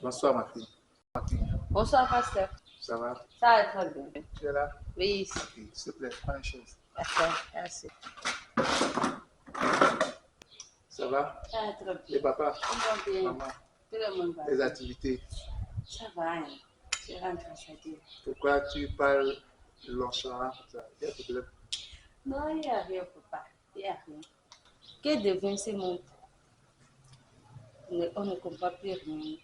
Bonsoir, ma fille. Bonsoir, pasteur. Ça va? Ça va très bien. Tu es là? Oui, Ok, s'il te plaît, prends une chaise. d'accord, merci. Ça va? Ça va très Et bien. papa? Tout va bien. Maman? Tout le monde va Les bien. activités? Ça va, hein. Je rentre à sa dire. Pourquoi tu parles nonchalant comme ça? Il y a un problème. Non, il n'y a rien, papa. Il n'y a rien. Que devient ce monde? On ne comprend plus rien.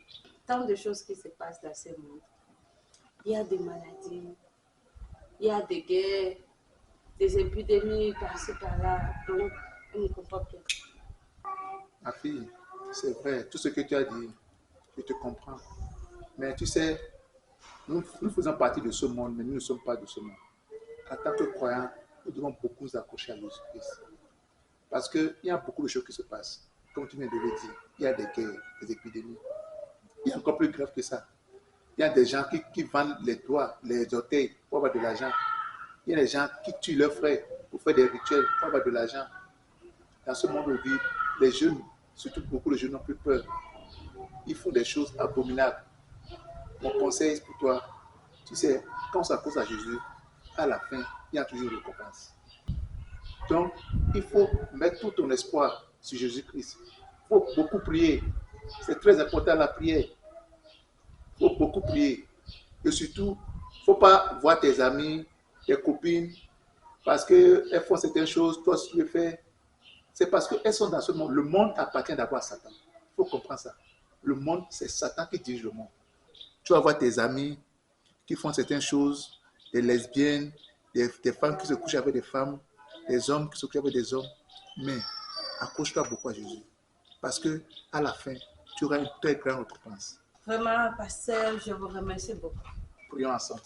Tant de choses qui se passent dans ce monde. Il y a des maladies, il y a des guerres, des épidémies par-ci par-là. Donc, on ne comprend plus. Ma fille, c'est vrai, tout ce que tu as dit, je te comprends. Mais tu sais, nous faisons partie de ce monde, mais nous ne sommes pas de ce monde. En tant que croyants, nous devons beaucoup nous accrocher à Jésus-Christ. Parce qu'il y a beaucoup de choses qui se passent. Comme tu viens de le dire, il y a des guerres, des épidémies. Il y a encore plus grave que ça. Il y a des gens qui vendent les doigts, les orteils pour avoir de l'argent. Il y a des gens qui tuent leurs frères pour faire des rituels pour avoir de l'argent. Dans ce monde où on vit, les jeunes, surtout beaucoup de jeunes, n'ont plus peur. Ils font des choses abominables. Mon conseil pour toi, tu sais, quand on s'accroche à Jésus, à la fin, il y a toujours une récompense. Donc, il faut mettre tout ton espoir sur Jésus-Christ. Il faut beaucoup prier. C'est très important la prière. Il faut beaucoup prier. Et surtout, il ne faut pas voir tes amis, tes copines, parce qu'elles font certaines choses, toi, si tu le fais, c'est parce qu'elles sont dans ce monde. Le monde appartient d'abord à Satan. Il faut comprendre ça. Le monde, c'est Satan qui dirige le monde. Tu vas voir tes amis qui font certaines choses, des lesbiennes, des femmes qui se couchent avec des femmes, des hommes qui se couchent avec des hommes. Mais accroche-toi beaucoup à Jésus. Parce que à la fin, tu auras une très grande récompense. Vraiment, pasteur, je vous remercie beaucoup. Prions ensemble.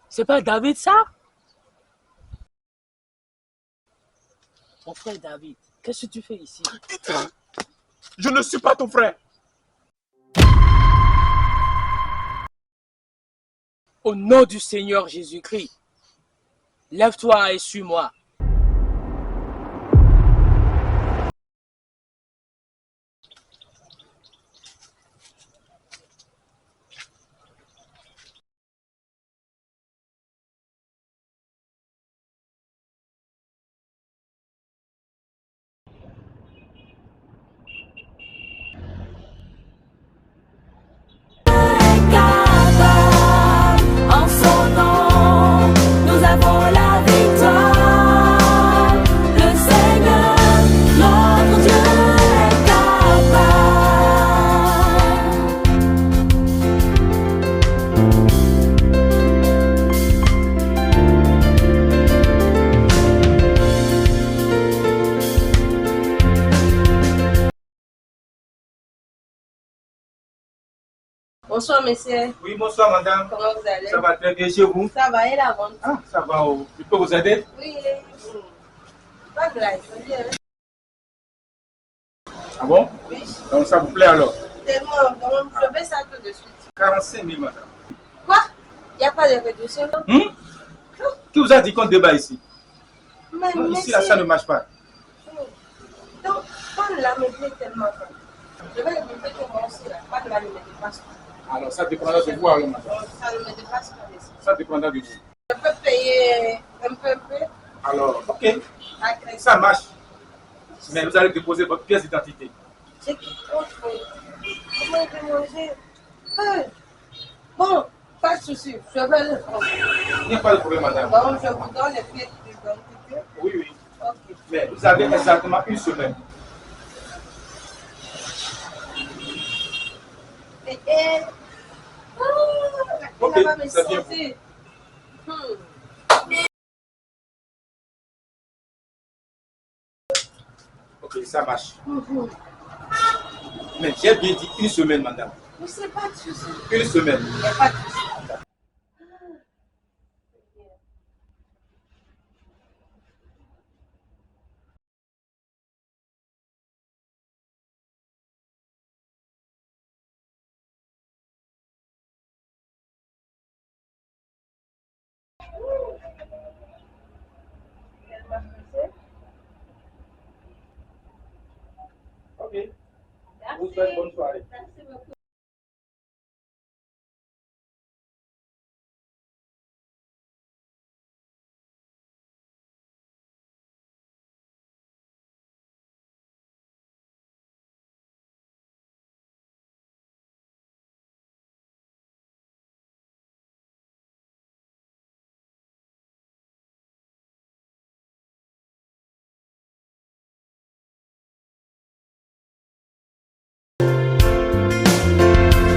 C'est pas David ça? Mon frère David, qu'est-ce que tu fais ici? Je ne suis pas ton frère. Au nom du Seigneur Jésus-Christ, lève-toi et suis-moi. En son nom, nous avons la victoire. Le Seigneur, notre Dieu est capable. Bonsoir, monsieur. Oui, bonsoir madame. Comment vous allez? Ça va très bien chez vous? Ça va, et la vente? Ah, ça va. Oh. Je peux vous aider? Oui. Pas de la journée. Ah bon? Oui. Donc ça vous plaît alors? Tellement, donc je vais ça tout de suite. 45 000 madame. Quoi? Il n'y a pas de réduction? Qui vous a dit qu'on débat ici? Mais Non, ici monsieur, là, ça ne marche pas. donc, pas de la me plaît tellement. Je vais le montrer que moi aussi, là, pas de la me dépasse pas. Alors ça dépendra de vous alors madame. Donc, ça ne me dépasse pas ici. Ça dépendra de vous. Je peux payer un peu. Alors, ok, À crédit. ça marche. Mais vous allez déposer votre pièce d'identité. C'est qui compte. Comment je vais manger? Bon, pas de souci, je vais le prendre. Il n'y a pas de problème madame. Donc, je vous donne les pièces d'identité. Oui, oui. Ok. Mais vous avez exactement une semaine. Ok, Elle va me ça vient. sauter. Ok, ça marche. Mais j'ai bien dit une semaine, madame. Je sais pas de souci. Une semaine. Il n'y a pas de souci. Ok. Vous souhaite bonne soirée. Merci beaucoup.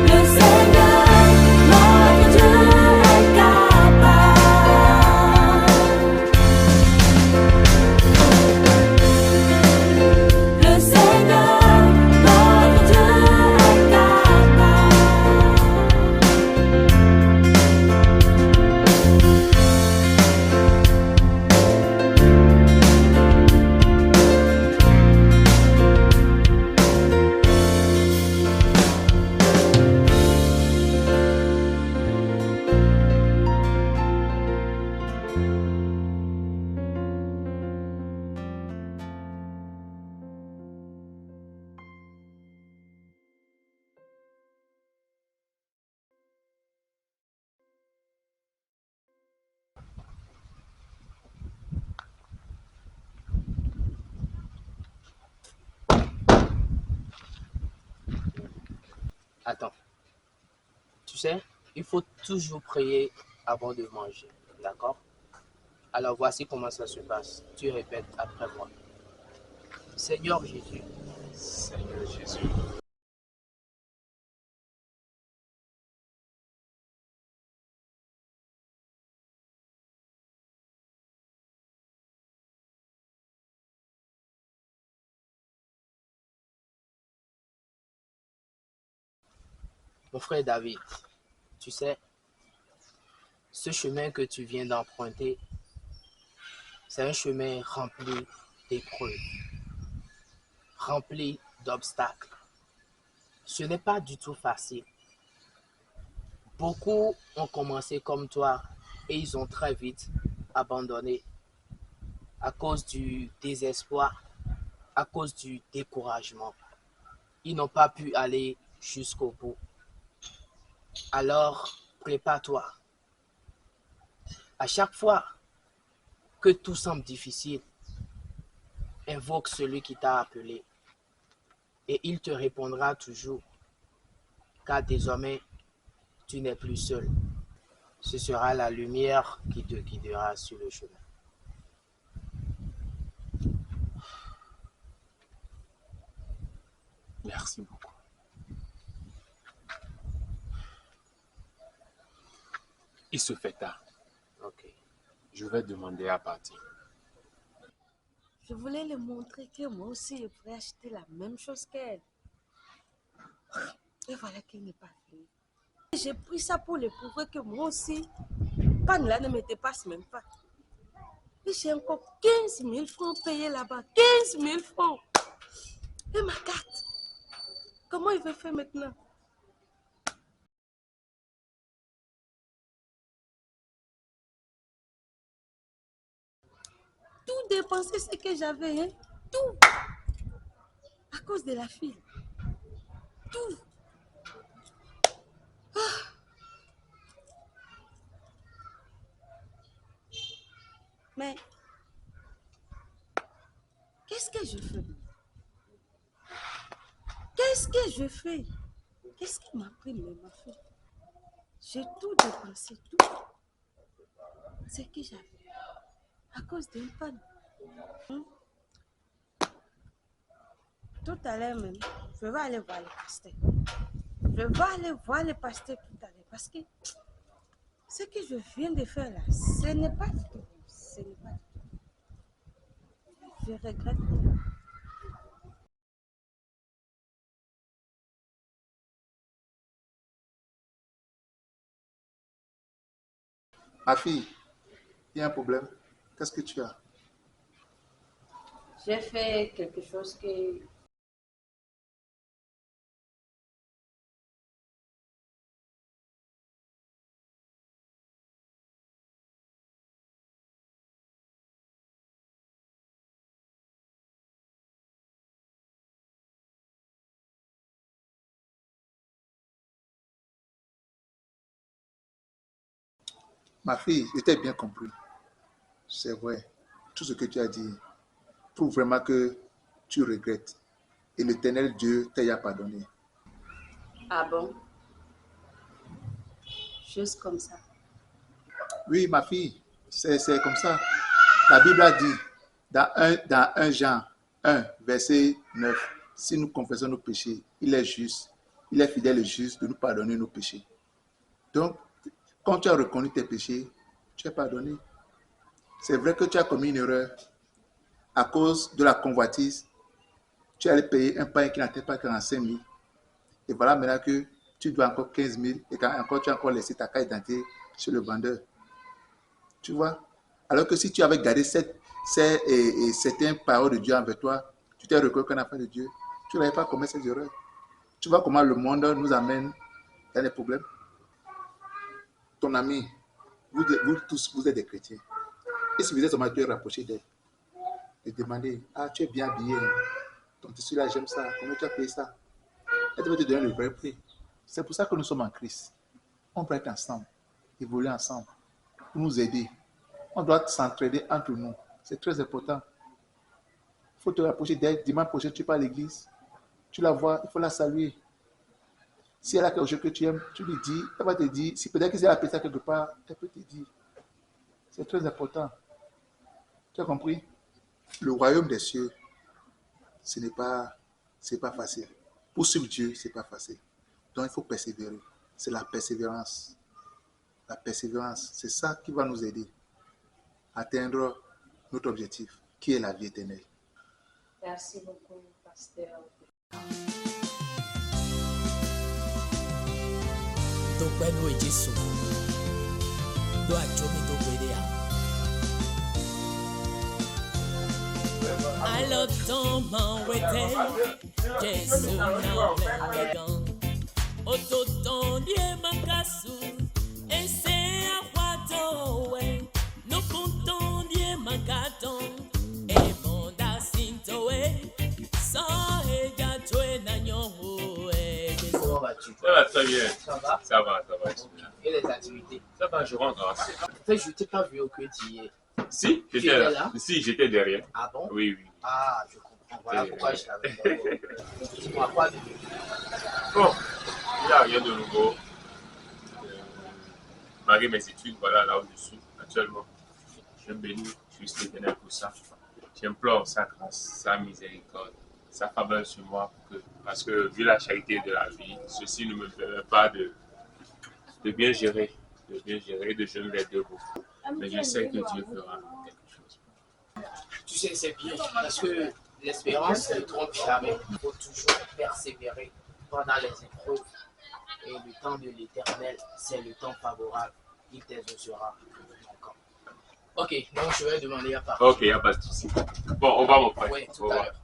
Le Seigneur, notre Dieu est capable. Le Seigneur, notre Dieu est capable. Attends. Tu sais, il faut toujours prier avant de manger. D'accord? Alors voici comment ça se passe. Tu répètes après moi. Seigneur Jésus, Seigneur Jésus, mon frère David, tu sais, ce chemin que tu viens d'emprunter, c'est un chemin rempli d'épreuves, rempli d'obstacles. Ce n'est pas du tout facile. Beaucoup ont commencé comme toi et ils ont très vite abandonné à cause du désespoir, à cause du découragement. Ils n'ont pas pu aller jusqu'au bout. Alors, prépare-toi. À chaque fois que tout semble difficile, invoque celui qui t'a appelé et il te répondra toujours, car désormais, tu n'es plus seul. Ce sera la lumière qui te guidera sur le chemin. merci beaucoup. Il se fait tard. Ok. Je vais demander à partir. Je voulais lui montrer que moi aussi, je pourrais acheter la même chose qu'elle. Et voilà qu'il n'est pas venu. J'ai pris ça pour le prouver que moi aussi, panne là ne me dépasse même pas. Et j'ai encore 15 000 francs payés là-bas. 15 000 francs. Et ma carte. Comment il veut faire maintenant? Tout dépenser ce que j'avais, hein? Tout. À cause de la fille. Tout. Mais, qu'est-ce que je fais? Qu'est-ce que je fais? Qu'est-ce qui m'a pris ma fille? J'ai tout dépensé, tout. Ce que j'avais. À cause d'une panne. Tout à l'heure même, je vais aller voir le pasteur. Je vais aller voir le pasteur tout à l'heure parce que ce que je viens de faire là, ce n'est pas du tout. Ce n'est pas du tout. Je regrette. Ma fille, il y a un problème. Qu'est-ce que tu as? J'ai fait quelque chose que Ma fille, je t'ai bien compris. C'est vrai. Tout ce que tu as dit prouve vraiment que tu regrettes. Et l'éternel Dieu t'a pardonné. ah bon, juste comme ça. Oui, ma fille, c'est comme ça. La Bible a dit dans 1 Jean 1, verset 9, si nous confessons nos péchés, il est juste, il est fidèle et juste de nous pardonner nos péchés. Donc, quand tu as reconnu tes péchés, tu es pardonné. C'est vrai que tu as commis une erreur à cause de la convoitise. Tu allais payer un pain qui n'atteint pas 45 000. Et voilà maintenant que tu dois encore 15 000 et encore tu as encore laissé ta carte d'identité chez le vendeur. Tu vois? Alors que si tu avais gardé certaines paroles de Dieu envers toi, tu t'es reconnu qu'un enfant de Dieu, tu n'avais pas commis ces erreurs. Tu vois comment le monde nous amène dans des problèmes? Ton ami, vous tous, vous êtes des chrétiens. Et si vous êtes seulement te rapprocher d'elle et demander, ah, tu es bien habillé, hein? Ton tissu là, j'aime ça, comment tu as payé ça? Elle va te donner le vrai prix. C'est pour ça que nous sommes en Christ. On peut être ensemble, évoluer ensemble, pour nous aider. On doit s'entraider entre nous. C'est très important. Il faut te rapprocher d'elle. Dimanche prochain, tu pars à l'église. Tu la vois, il faut la saluer. Si elle a quelque chose que tu aimes, tu lui dis. Elle va te dire. Si peut-être qu'elle a appelé ça quelque part, elle peut te dire. C'est très important. Tu as compris? Le royaume des cieux, c'est pas facile. Pour suivre Dieu, c'est pas facile. Donc, il faut persévérer. C'est la persévérance. La persévérance, c'est ça qui va nous aider à atteindre notre objectif, qui est la vie éternelle. Merci beaucoup, pasteur. Tokwenu ejisu. Do achomi tokwedea. I love Thomas Wete. Jesu na wegan. Ototon die makasu. Ese akwato we. No konton die makaton. E bonda sinto we. Sa ega twe na nyongo e. Comment vas-tu? Ça va très bien. Ça va? Ça va, ça va. Et les activités? Ça va, je rentre. Hein. En fait, je t'ai pas vu au culte hier. Si, Tu étais là? Si, j'étais derrière. Ah bon? Oui, oui. Ah, je comprends. Voilà pourquoi je l'avais pas. Dis-moi quoi de mieux? Bon, il n'y a rien de nouveau. Malgré mes études, voilà là où je suis actuellement. Je bénis juste l'Éternel pour ça. J'implore sa grâce, sa miséricorde, sa faveur sur moi. Parce que vu la charité de la vie, ceci ne me permet pas de bien gérer, de jeûner les deux beaucoup. Mais je sais que Dieu fera quelque chose. Tu sais, c'est bien parce que l'espérance ne trompe jamais. Il faut toujours persévérer pendant les épreuves. Et le temps de l'éternel, c'est le temps favorable. Il t'exaucera encore. Ok, donc je vais demander à partir. Ok, il n'y a pas de souci. Bon, on va mon frère. Oui, tout Au à revoir. l'heure.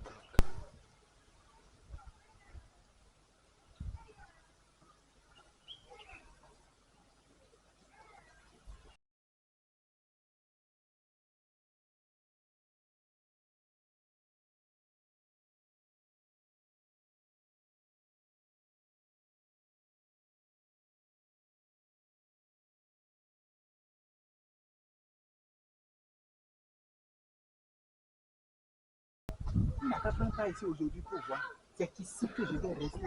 Il n'a pas pris ici aujourd'hui pour voir. C'est ici que je vais rester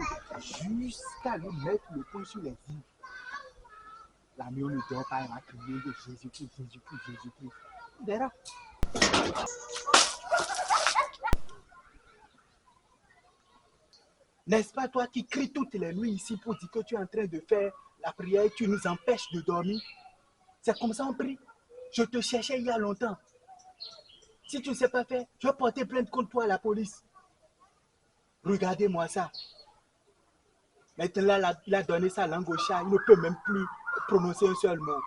jusqu'à lui mettre le point sur les îles. L'ami, on ne dort pas, il va crier de Jésus-Christ, Jésus-Christ, Jésus-Christ. Il verra. N'est-ce pas toi qui cries toutes les nuits ici pour dire que tu es en train de faire la prière et tu nous empêches de dormir? C'est comme ça on prie. Je te cherchais il y a longtemps. Si tu ne sais pas faire, je vais porter plainte contre toi à la police. Regardez-moi ça. Maintenant, là, il a donné sa langue au chat. Il ne peut même plus prononcer un seul mot.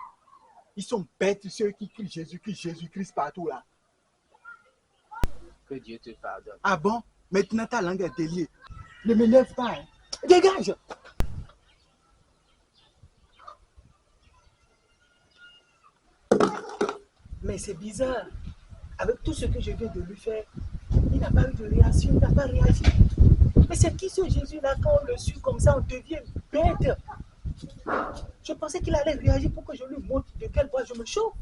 Ils sont bêtes, ceux qui crient Jésus-Christ partout là. Que Dieu te pardonne. Ah bon? Maintenant, ta langue est déliée. Ne m'énerve pas. Hein. Dégage! Mais c'est bizarre. Avec tout ce que je viens de lui faire, il n'a pas eu de réaction, il n'a pas réagi. Mais c'est qui ce Jésus-là? Quand on le suit comme ça, on devient bête. Je pensais qu'il allait réagir pour que je lui montre de quelle voie je me chauffe.